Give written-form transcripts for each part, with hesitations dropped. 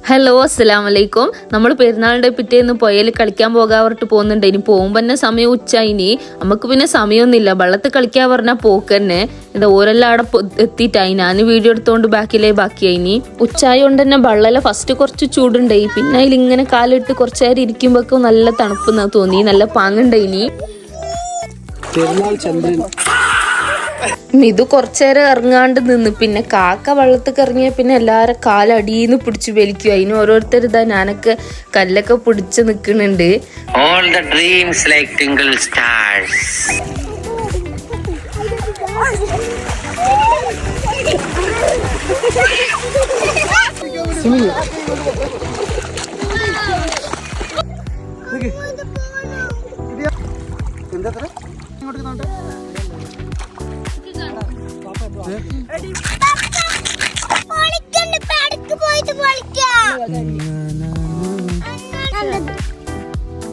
Hello അസ്സലാമലൈക്കും. നമ്മൾ പെരുന്നാളിൻ്റെ പിറ്റേന്ന് പുഴയിൽ കളിക്കാൻ പോകാൻ പറഞ്ഞിട്ട് പോകുന്നുണ്ട്. ഇനി പോകുമ്പോൾ തന്നെ സമയം ഉച്ചയിനി നമുക്ക് പിന്നെ സമയമൊന്നുമില്ല. വെള്ളത്തിൽ കളിക്കാൻ പറഞ്ഞാൽ പോക്ക് തന്നെ. എന്താ ഓരെല്ലാം അവിടെ എത്തിയിട്ടായി. ഞാൻ വീഡിയോ എടുത്തുകൊണ്ട് ബാക്കിയായിനി. ഉച്ചായ കൊണ്ട് തന്നെ വെള്ളം ഫസ്റ്റ് കുറച്ച് ചൂടുണ്ടായി. പിന്നെ അതിലിങ്ങനെ കാലിട്ട് കുറച്ച് നേരം ഇരിക്കുമ്പോഴേക്കും നല്ല തണുപ്പ് തോന്നി, നല്ല പാങ്ങുണ്ടായിനി. ഇത് കുറച്ചേരം ഇറങ്ങാണ്ട് നിന്ന് പിന്നെ കാക്ക വെള്ളത്തിൽ ഇറങ്ങിയ പിന്നെ എല്ലാരും കാലടിയിന്ന് പിടിച്ചു വലിക്കും. അതിന് ഓരോരുത്തർ ഇതാ ഞാനൊക്കെ കല്ലൊക്കെ പിടിച്ച് നിക്കുന്നുണ്ട്. All the dreams like twinkle stars.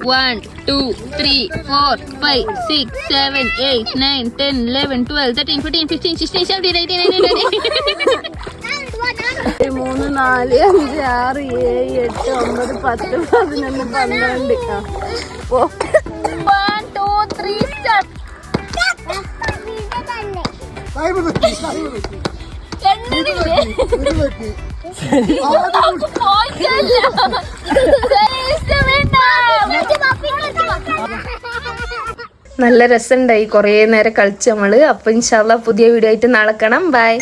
One, 2, 3, 4, 5, 6, 7, 8, 9, 10, 11, 12, 13, 14, 15, 16, 17, 18, 19, 3, 4, 5, 6, 7, 8, 9, 10, 11, 12. 1, 2, 3, start. നല്ല രസമുണ്ടായി, കുറേ നേരം കളിച്ച് നമ്മള്. അപ്പൊ ഇൻഷാ അല്ലാഹ് പുതിയ വീഡിയോ ആയിട്ട് നാളെ കാണാം. ബൈ.